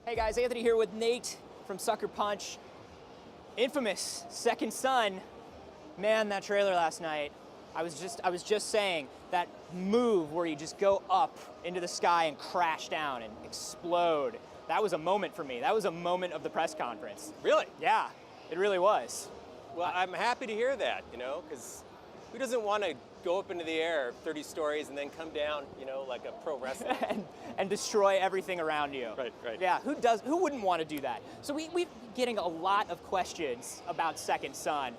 Hey guys, Anthony here with Nate from Sucker Punch. Infamous Second Son. Man, that trailer last night. I was just saying that move where you just go up into the sky and crash down and explode. That was a moment for me. That was a moment of the press conference. Really? Yeah, it really was. Well, I'm happy to hear that, because who doesn't want to go up into the air 30 stories and then come down, like a pro wrestler? and destroy everything around you. Right. Yeah, who wouldn't want to do that? So we're getting a lot of questions about Second Son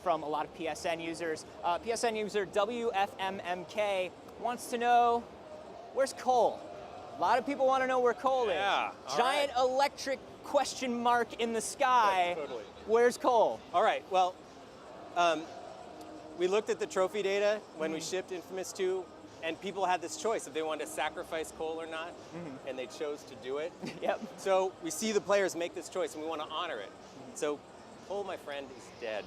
from a lot of PSN users. PSN user WFMMK wants to know, where's Cole? A lot of people want to know where Cole is. Giant electric question mark in the sky. Right, totally. Where's Cole? All right, well, we looked at the trophy data when we shipped Infamous 2, and people had this choice if they wanted to sacrifice Cole or not, and they chose to do it. Yep. So we see the players make this choice, and we want to honor it. So Cole, my friend, is dead.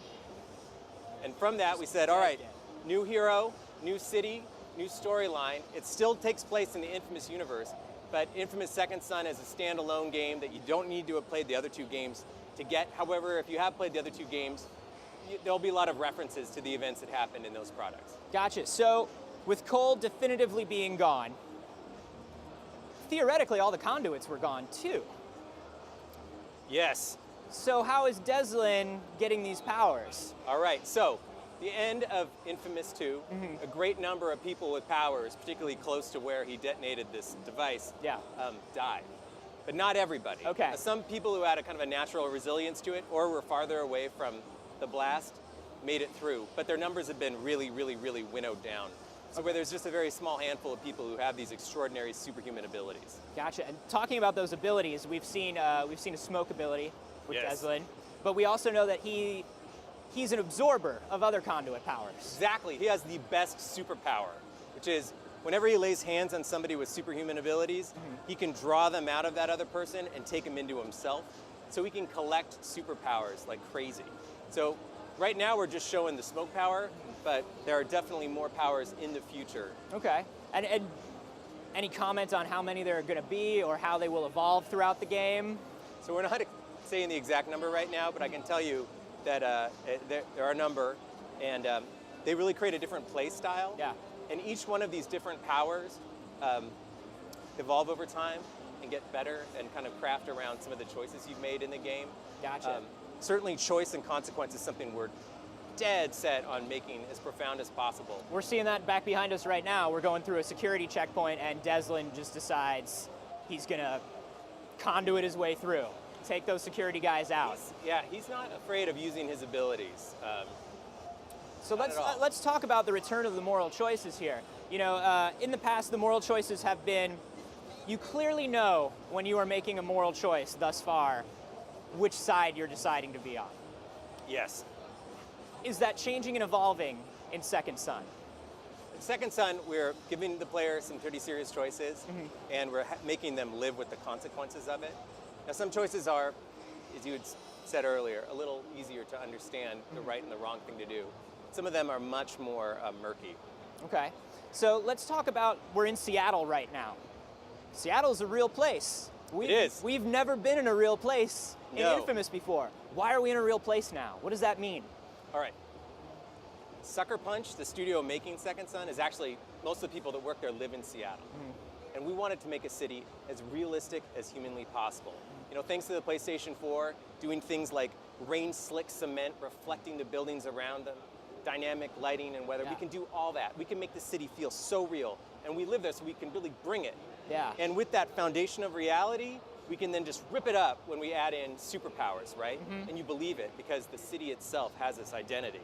And from that, we said, all right, new hero, new city, new storyline. It still takes place in the Infamous universe, but Infamous Second Son is a standalone game that you don't need to have played the other two games to get. However, if you have played the other two games, there'll be a lot of references to the events that happened in those products. Gotcha. So, with Cole definitively being gone, theoretically all the conduits were gone too. Yes. So how is Deslin getting these powers? All right, so the end of Infamous 2, a great number of people with powers, particularly close to where he detonated this device, died. But not everybody. Okay. Some people who had a kind of a natural resilience to it or were farther away from the blast made it through, but their numbers have been really winnowed down. So where there's just a very small handful of people who have these extraordinary superhuman abilities. Gotcha. And talking about those abilities, we've seen a smoke ability with Deslin, but we also know that he's an absorber of other conduit powers. Exactly. He has the best superpower, which is whenever he lays hands on somebody with superhuman abilities, he can draw them out of that other person and take them into himself. So he can collect superpowers like crazy. So right now we're just showing the smoke power, but there are definitely more powers in the future. Okay. And any comment on how many there are going to be or how they will evolve throughout the game? So we're not saying the exact number right now, but I can tell you that there are a number, and they really create a different play style. Yeah. And each one of these different powers evolve over time and get better and kind of craft around some of the choices you've made in the game. Gotcha. Certainly choice and consequence is something we're dead set on making as profound as possible. We're seeing that back behind us right now. We're going through a security checkpoint and Deslin just decides he's gonna conduit his way through. Take those security guys out. He's not afraid of using his abilities. So let's talk about the return of the moral choices here. In the past, the moral choices have been, you clearly know when you are making a moral choice thus far, which side you're deciding to be on. Yes. Is that changing and evolving in Second Son? In Second Son, we're giving the player some pretty serious choices, and we're making them live with the consequences of it. Now, some choices are, as you had said earlier, a little easier to understand the right and the wrong thing to do. Some of them are much more murky. Okay. So let's talk about, we're in Seattle right now. Seattle's a real place. It is. We've never been in a real place in Infamous before. Why are we in a real place now? What does that mean? All right. Sucker Punch, the studio making Second Son, is actually, most of the people that work there live in Seattle. And we wanted to make a city as realistic as humanly possible. Thanks to the PlayStation 4, doing things like rain slick cement, reflecting the buildings around them, dynamic lighting and weather. We can do all that. We can make the city feel so real. And we live there so we can really bring it. Yeah. And with that foundation of reality, we can then just rip it up when we add in superpowers, right? And you believe it because the city itself has this identity.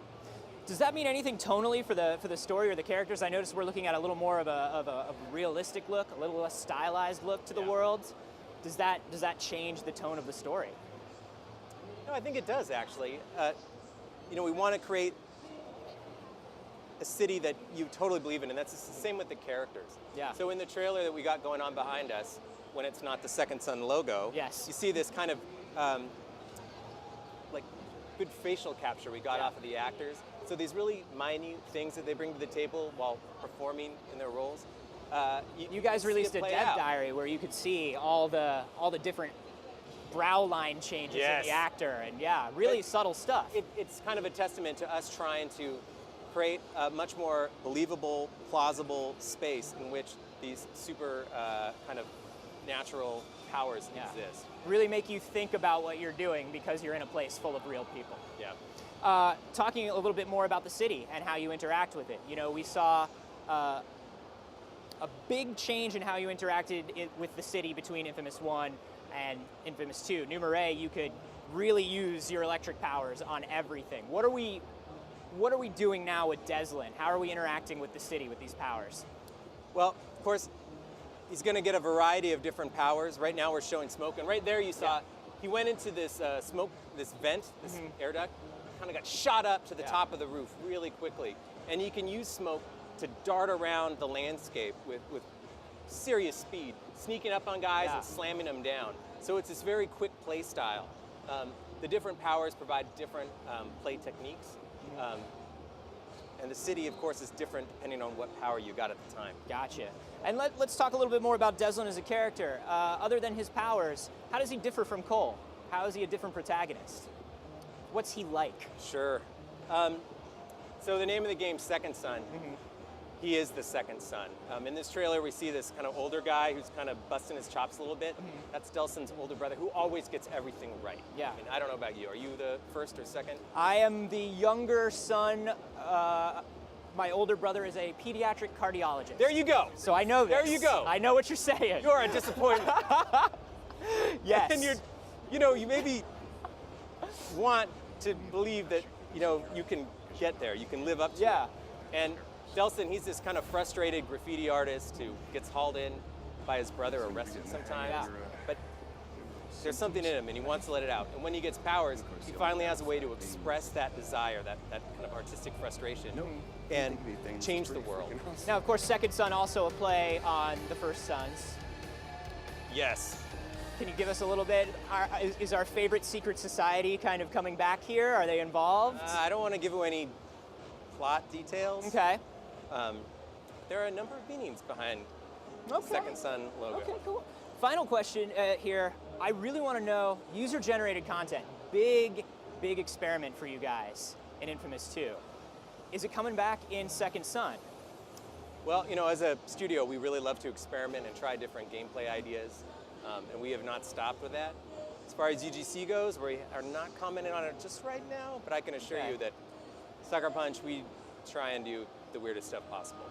Does that mean anything tonally for the story or the characters? I noticed we're looking at a little more of a realistic look, a little less stylized look to the world. Does that change the tone of the story? No, I think it does actually. We want to create a city that you totally believe in, and that's the same with the characters. Yeah. So in the trailer that we got going on behind us, when it's not the Second Son logo, you see this kind of like good facial capture we got off of the actors. So these really minute things that they bring to the table while performing in their roles, You guys see released it a play dev out. diary where you could see all the different brow line changes in the actor, and yeah, really subtle stuff. It's kind of a testament to us trying to create a much more believable, plausible space in which these super kind of natural powers exist. Really make you think about what you're doing because you're in a place full of real people. Yeah. Talking a little bit more about the city and how you interact with it. You know, we saw a big change in how you interacted with the city between Infamous 1 and Infamous 2. New Marais, you could really use your electric powers on everything. What are we doing now with Deslin? How are we interacting with the city with these powers? Well, of course, he's going to get a variety of different powers. Right now we're showing smoke, and right there you saw he went into this smoke, this vent, this air duct, kind of got shot up to the top of the roof really quickly. And you can use smoke to dart around the landscape with serious speed, sneaking up on guys and slamming them down. So it's this very quick play style. The different powers provide different play techniques. And the city, of course, is different depending on what power you got at the time. Gotcha. And let's talk a little bit more about Deslin as a character. Other than his powers, how does he differ from Cole? How is he a different protagonist? What's he like? Sure. So the name of the game, Second Son. He is the second son. In this trailer, we see this kind of older guy who's kind of busting his chops a little bit. That's Delsin's older brother, who always gets everything right. Yeah. I mean, I don't know about you. Are you the first or second? I am the younger son. My older brother is a pediatric cardiologist. There you go. So I know this. There you go. I know what you're saying. You're a disappointment. Yes. And you maybe want to believe that, you can get there. You can live up to it. And Delsin, he's this kind of frustrated graffiti artist who gets hauled in by his brother, arrested sometimes. But there's something in him, and he wants to let it out. And when he gets powers, he finally has a way to express that desire, that kind of artistic frustration, and change the world. Now, of course, Second Son also a play on the First Sons. Yes. Can you give us a little bit? Is our favorite secret society kind of coming back here? Are they involved? I don't want to give away any plot details. Okay. There are a number of meanings behind the Second Son logo. Okay, cool. Final question here. I really want to know user-generated content. Big experiment for you guys in Infamous 2. Is it coming back in Second Son? Well, as a studio, we really love to experiment and try different gameplay ideas, and we have not stopped with that. As far as UGC goes, we are not commenting on it just right now, but I can assure you that Sucker Punch, we try and do the weirdest stuff possible.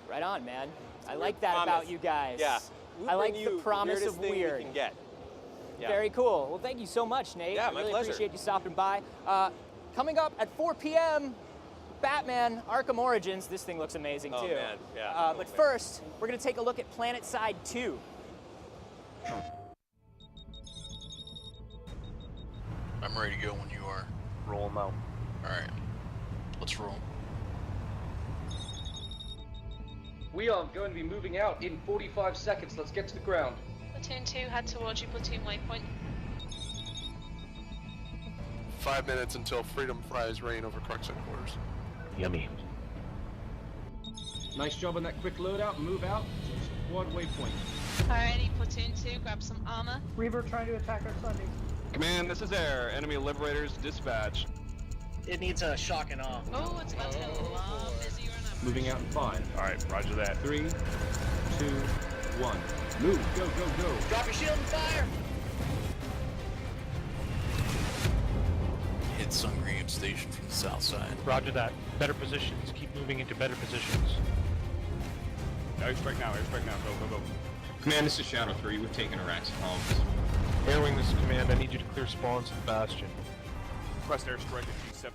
Right on, man. I like that about you guys. Yeah. I like the promise of thing weird. We can get. Yeah. Very cool. Well, thank you so much, Nate. Yeah, I my really pleasure. appreciate you stopping by. Coming up at 4 p.m., Batman Arkham Origins. This thing looks amazing too. Oh man, yeah. But first, we're gonna take a look at Planet Side 2. I'm ready to go when you are. Roll them out. All right, let's roll. We are going to be moving out in 45 seconds. Let's get to the ground. Platoon 2, head towards your platoon waypoint. 5 minutes until freedom fries rain over Crux headquarters. Yummy. Nice job on that quick loadout. Move out to squad waypoint. Alrighty, platoon 2, grab some armor. Reaver trying to attack our Sunday. Command, this is Air. Enemy liberators dispatched. It needs a shock and awe. Oh, it's about to get a lot busier and I'm Moving out in 5, Alright, roger that. 3, 2, 1. Move. Go, go, go. Drop your shield and fire! Hit Sungream Station from the south side. Roger that. Better positions. Keep moving into better positions. Airstrike now, go, go, go. Command, this is Shadow 3. We've taken Iraq's homes. Airwing, this is command. I need you to clear spawns and Bastion. Request airstrike at G7